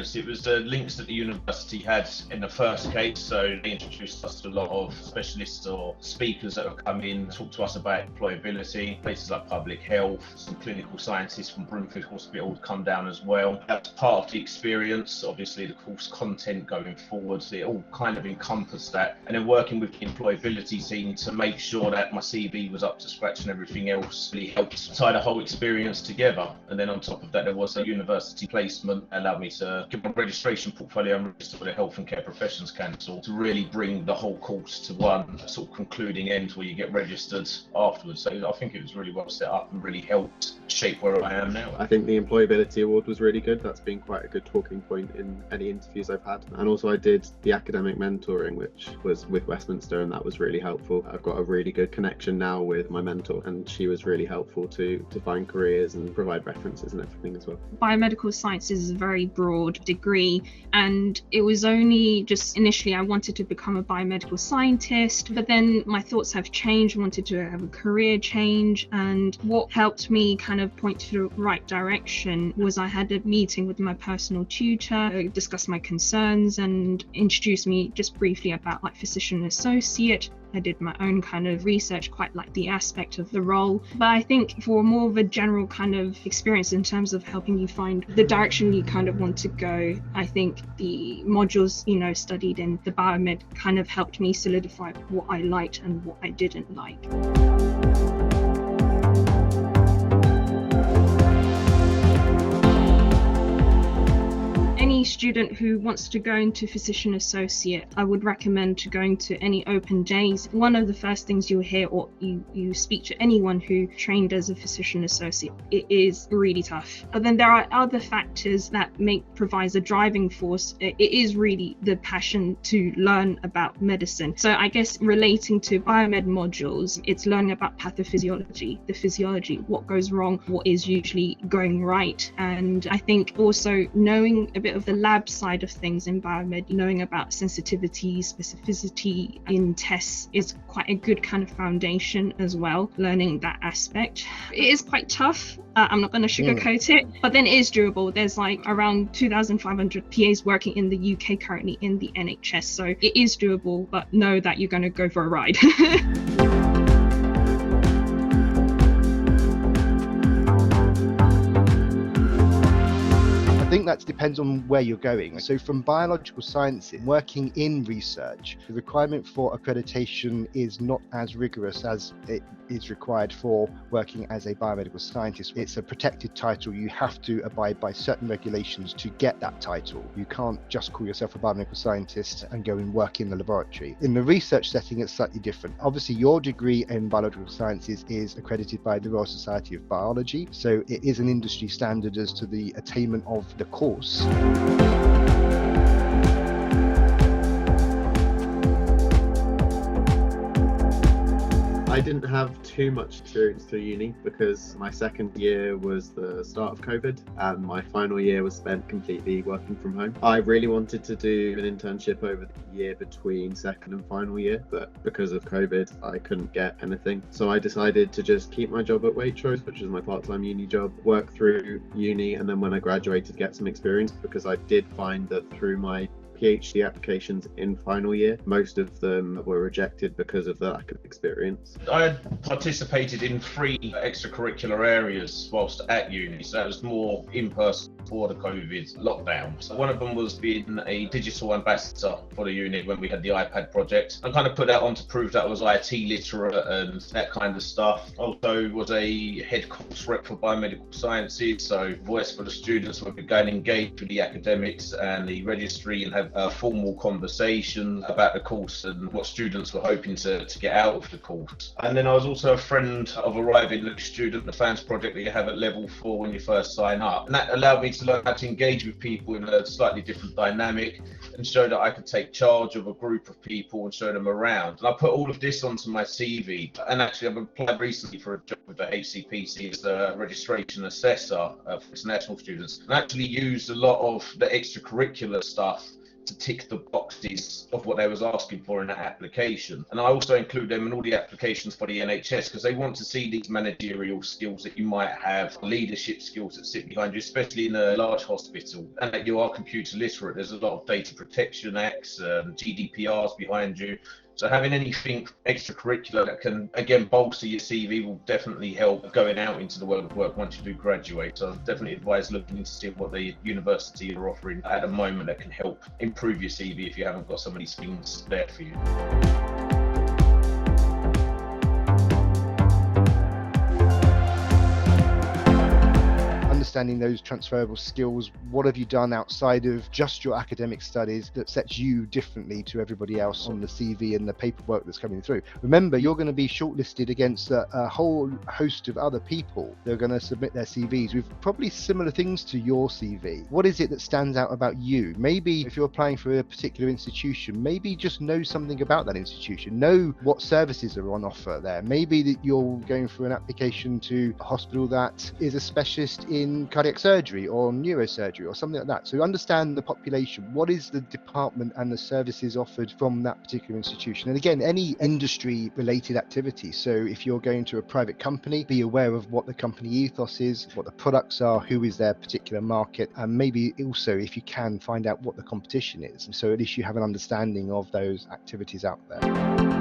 experience. It was the links that the university had in the first case. So they introduced us to a lot of specialists or speakers that would come in, talk to us about employability. Places like public health, some clinical scientists from Broomfield Hospital would come down as well. That's part of the experience. Obviously, the course content going forward, it all kind of encompassed that. And then working with the employability team to make sure that my CV was up to scratch and everything else really helped tie the whole experience together. And then on top of that, there was a university placement that allowed me to get my registration portfolio and register with the Health and Care Professions Council to really bring the whole course to one sort of concluding end where you get registered afterwards. So I think it was really well set up and really helped shape where I am now. I think the Employability Award was really good. That's been quite a good talking point in any interviews I've had. And also I did the academic mentoring, which was with Westminster, and that was really helpful. I've got a really good connection now with my mentor, and she was really helpful to find careers and provide references and everything as well. Biomedical sciences is a very broad degree, and it was only just initially I wanted to become a biomedical scientist, but then my thoughts have changed. I wanted to have a career change, and what helped me kind of point to the right direction was I had a meeting with my personal tutor, discussed my concerns and introduced me just briefly about like physician associate. I did my own kind of research, quite like the aspect of the role. But I think for more of a general kind of experience in terms of helping you find the direction you kind of want to go, I think the modules, studied in the biomed kind of helped me solidify what I liked and what I didn't like. Any student who wants to go into physician associate, I would recommend to going to any open days. One of the first things you'll hear, or you speak to anyone who trained as a physician associate, it is really tough. But then there are other factors that provides a driving force. It is really the passion to learn about medicine. So I guess relating to biomed modules, it's learning about pathophysiology, the physiology, what goes wrong, what is usually going right. And I think also knowing a bit of the lab side of things in biomed, knowing about sensitivity, specificity in tests is quite a good kind of foundation as well, learning that aspect. It is quite tough. I'm not going to sugarcoat it, but then it is doable. There's like around 2,500 PAs working in the UK currently in the NHS. So it is doable, but know that you're going to go for a ride. I think that depends on where you're going. So from biological sciences, working in research, the requirement for accreditation is not as rigorous as it is required for working as a biomedical scientist. It's a protected title. You have to abide by certain regulations to get that title. You can't just call yourself a biomedical scientist and go and work in the laboratory. In the research setting, it's slightly different. Obviously, your degree in biological sciences is accredited by the Royal Society of Biology, so it is an industry standard as to the attainment of the course. I didn't have too much experience through uni because my second year was the start of COVID and my final year was spent completely working from home. I really wanted to do an internship over the year between second and final year, but because of COVID, I couldn't get anything. So I decided to just keep my job at Waitrose, which is my part-time uni job, work through uni, and then when I graduated, get some experience, because I did find that through my PhD applications in final year, most of them were rejected because of the lack of experience. I had participated in 3 extracurricular areas whilst at uni, so that was more in person before the COVID lockdown. So one of them was being a digital ambassador for the unit when we had the iPad project. I kind of put that on to prove that I was IT literate and that kind of stuff. Also was a head course rep for biomedical sciences, so voice for the students where we could engage with the academics and the registry and have a formal conversation about the course and what students were hoping to get out of the course. And then I was also a friend of Arriving Student, the fans project that you have at level 4 when you first sign up. And that allowed me to learn how to engage with people in a slightly different dynamic and show that I could take charge of a group of people and show them around. And I put all of this onto my CV. And actually I've applied recently for a job with the HCPC as the registration assessor for international students, and actually used a lot of the extracurricular stuff to tick the boxes of what they was asking for in that application. And I also include them in all the applications for the NHS because they want to see these managerial skills that you might have, leadership skills that sit behind you, especially in a large hospital, and that you are computer literate. There's a lot of data protection acts, GDPRs behind you. So having anything extracurricular that can, again, bolster your CV will definitely help going out into the world of work once you do graduate. So I definitely advise looking into see what the university are offering at the moment that can help improve your CV if you haven't got some of these things there for you. Understanding those transferable skills, what have you done outside of just your academic studies that sets you differently to everybody else on the CV and the paperwork that's coming through? Remember, you're going to be shortlisted against a whole host of other people. They're going to submit their CVs with probably similar things to your CV. What is it that stands out about you? Maybe if you're applying for a particular institution, maybe just know something about that institution, know what services are on offer there. Maybe that you're going for an application to a hospital that is a specialist in cardiac surgery or neurosurgery or something like that. So understand the population. What is the department and the services offered from that particular institution? And again, any industry related activity. So if you're going to a private company, be aware of what the company ethos is, what the products are, who is their particular market, and maybe also, if you can, find out what the competition is. So at least you have an understanding of those activities out there.